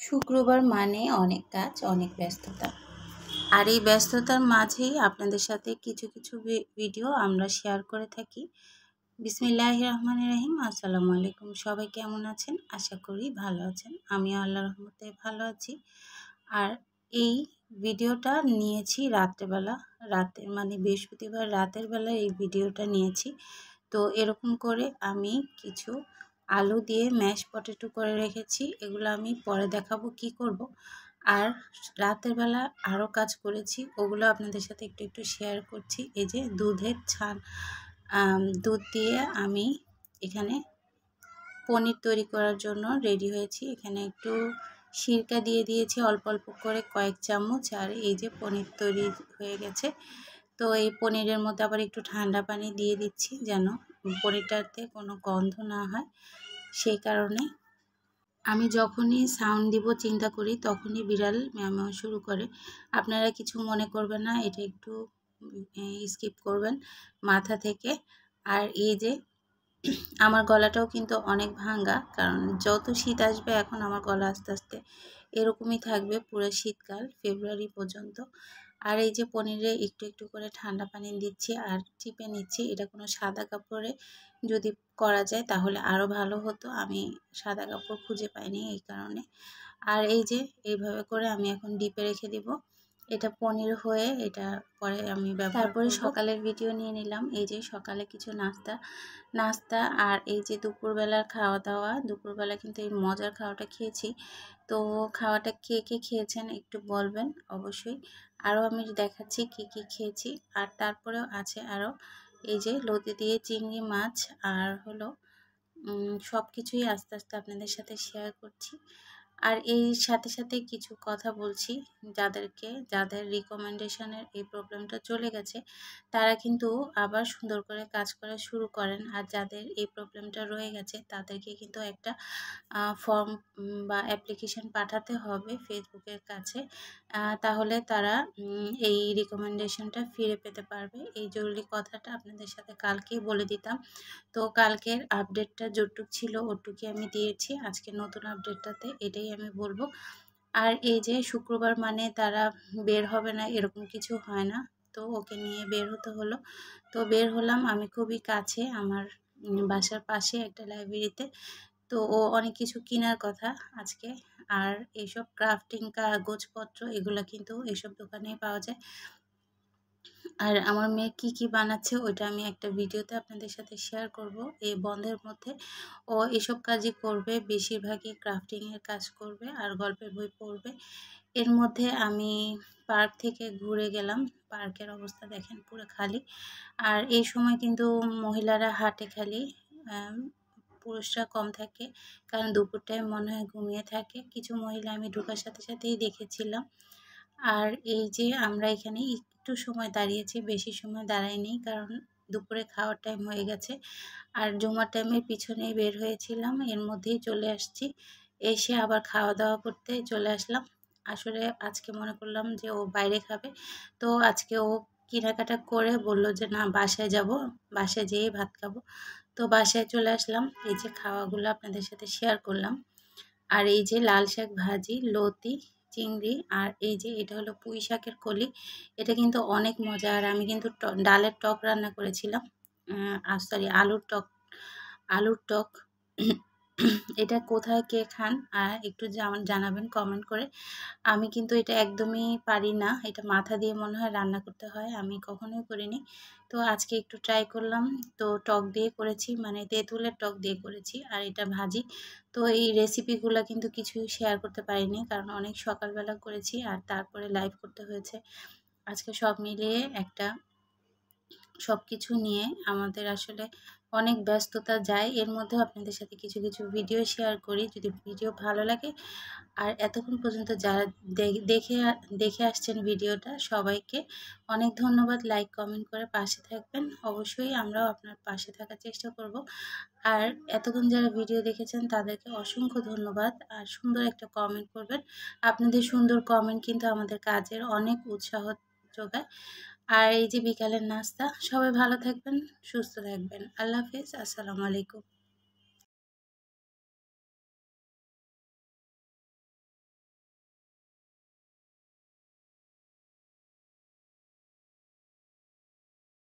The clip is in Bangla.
শুক্রবার মানে অনেক কাজ, অনেক ব্যস্ততা। আর এই ব্যস্ততার মাঝেই আপনাদের সাথে কিছু কিছু ভিডিও আমরা শেয়ার করে থাকি। বিসমিল্লাহির রহমানির রহিম। আসসালামু আলাইকুম। সবাই কেমন আছেন? আশা করি ভালো আছেন। আমিও আল্লাহর রহমতে ভালো আছি। আর এই ভিডিওটা নিয়েছি রাত্রেবেলা, মানে বৃহস্পতিবার রাতের বেলা এই ভিডিওটা নিয়েছি। তো এরকম করে আমি কিছু আলু দিয়ে ম্যাশ পটেটো করে রেখেছি। এগুলো আমি পরে দেখাবো কি করব। আর রাতের বেলা আরও কাজ করেছি, ওগুলো আপনাদের সাথে একটু একটু শেয়ার করছি। এই যে দুধের দুধ দিয়ে আমি এখানে পনির তৈরি করার জন্য রেডি হয়েছি। এখানে একটু সিরকা দিয়ে দিয়েছি অল্প অল্প করে কয়েক চামচ। আর এই যে পনির তৈরি হয়ে গেছে। তো এই পনিরের মধ্যে আবার একটু ঠান্ডা পানি দিয়ে দিচ্ছি যেন পনিরটাতে কোনো গন্ধ না হয়। সেই কারণে আমি যখনই সাউন্ড দিব চিন্তা করি তখনই বিড়াল ম্যাও শুরু করে। আপনারা কিছু মনে করবেন না, এটা একটু স্কিপ করবেন মাথা থেকে। আর এই যে আমার গলাটাও কিন্তু অনেক ভাঙ্গা, কারণ যত শীত আসবে এখন আমার গলা আস্তে আস্তে এরকমই থাকবে পুরো শীতকাল ফেব্রুয়ারি পর্যন্ত। আর এই যে পনিরে একটু একটু করে ঠান্ডা পানি দিচ্ছি আর চিপে নিচ্ছি। এটা কোনো সাদা কাপড়ে যদি করা যায় তাহলে আরও ভালো হতো, আমি সাদা কাপড় খুঁজে পাইনি এই কারণে। আর এই যে এইভাবে করে আমি এখন ডিপে রেখে দিব। এটা পনির হয়ে এটা পরে আমি তারপরে সকালের ভিডিও নিয়ে নিলাম। এই যে সকালে কিছু নাস্তা আর এই যে দুপুরবেলার খাওয়া দাওয়া। দুপুরবেলা কিন্তু এই মজার খাওয়াটা খেয়েছি। তো খাওয়াটা কে কে খেয়েছেন একটু বলবেন অবশ্যই। আরও আমি দেখাচ্ছি কি কি খেয়েছি। আর তারপরেও আছে আরও এই যে লতি দিয়ে চিংড়ি মাছ আর হলো সব কিছুই আস্তে আস্তে আপনাদের সাথে শেয়ার করছি। আর এই সাথে সাথে কিছু কথা বলছি, যাদের রিকমেন্ডেশনের এই প্রবলেমটা চলে গেছে তারা কিন্তু আবার সুন্দর করে কাজ করা শুরু করেন। আর যাদের এই প্রবলেমটা রয়ে গেছে তাদেরকে কিন্তু একটা ফর্ম বা অ্যাপ্লিকেশন পাঠাতে হবে ফেসবুকের কাছে। তাহলে তারা এই রিকমেন্ডেশনটা ফিরে পেতে পারবে। এই জরুরি কথাটা আপনাদের সাথে কালকেই বলে দিতাম। তো কালকের আপডেটটা যতটুক ছিল ওটুকুই আমি দিয়েছি। আজকে নতুন আপডেটটাতে এটাই আমি বলবো। আর এই যে শুক্রবার মানে তারা বের হবে না এরকম কিছু হয় না। তো ওকে নিয়ে বের হতে হলো। তো বের হলাম আমি খুবই কাছে, আমার বাসার পাশে একটা লাইব্রেরিতে। তো ও অনেক কিছু কেনার কথা আজকে। আর এইসব ক্রাফটিং কাগজপত্র এগুলো কিন্তু এইসব দোকানেই পাওয়া যায়। আর আমার মেয়ে কি কি বানাচ্ছে ওইটা আমি একটা ভিডিওতে আপনাদের সাথে শেয়ার করব। এই বন্ধের মধ্যে ও এসব কাজই করবে, বেশিরভাগই ক্রাফটিংয়ের কাজ করবে আর গল্পের বই পড়বে। এর মধ্যে আমি পার্ক থেকে ঘুরে গেলাম। পার্কের অবস্থা দেখেন পুরো খালি। আর এই সময় কিন্তু মহিলারা হাটে খালি, পুরুষরা কম থাকে, কারণ দুপুরটায় মনে হয় ঘুমিয়ে থাকে। কিছু মহিলা আমি ঢোকার সাথে সাথেই দেখেছিলাম। আর এই যে আমরা এখানে একটু সময় দাঁড়িয়েছি, বেশি সময় দাঁড়াইনি, কারণ দুপুরে খাওয়ার টাইম হয়ে গেছে। আর জুমার টাইমের পিছনেই বের হয়েছিলাম, এর মধ্যেই চলে আসছি। এসে আবার খাওয়া দাওয়া করতে চলে আসলাম। আসলে আজকে মনে করলাম যে ও বাইরে খাবে, তো আজকে ও কেনাকাটা করে বলল যে না বাসায় যাব, বাসায় যেয়েই ভাত খাবো। তো বাসায় চলে আসলাম। এই যে খাওয়াগুলো আপনাদের সাথে শেয়ার করলাম। আর এই যে লাল শাক ভাজি, লতি, চিংড়ি, আর এই যে এটা হলো পুঁই শাকের কলি। এটা কিন্তু অনেক মজা। আর আমি কিন্তু ডালের টক রান্না করেছিলাম, সরি আলুর টক। এটা কোথায় কে খান একটু জানাবেন কমেন্ট করে। আমি কিন্তু এটা একদমই পারি না, এটা মাথা দিয়ে মনে হয় রান্না করতে হয়, আমি কখনোই করিনি। তো আজকে একটু ট্রাই করলাম। তো টক দিয়ে করেছি, মানে তেঁতুলের টক দিয়ে করেছি, আর এটা ভাজি। তো এই রেসিপিগুলো কিন্তু কিছুই শেয়ার করতে পারিনি, কারণ অনেক সকালবেলা করেছি আর তারপরে লাইভ করতে হয়েছে। আজকে সব মিলিয়ে সব কিছু নিয়ে আমাদের আসলে অনেক ব্যস্ততা যায়। এর মধ্যেও আপনাদের সাথে কিছু কিছু ভিডিও শেয়ার করি, যদি ভিডিও ভালো লাগে। আর এতক্ষণ পর্যন্ত যারা দেখে আসছেন ভিডিওটা, সবাইকে অনেক ধন্যবাদ। লাইক কমেন্ট করে পাশে থাকবেন, অবশ্যই আমরাও আপনার পাশে থাকার চেষ্টা করব। আর এতক্ষণ যারা ভিডিও দেখেছেন তাদেরকে অসংখ্য ধন্যবাদ। আর সুন্দর একটা কমেন্ট করবেন, আপনাদের সুন্দর কমেন্ট কিন্তু আমাদের কাজের অনেক উৎসাহ যোগায়। আর এই যে বিকালের নাস্তা, সবাই ভালো থাকবেন, সুস্থ থাকবেন। আল্লাহ হাফিজ, আসসালামু আলাইকুম।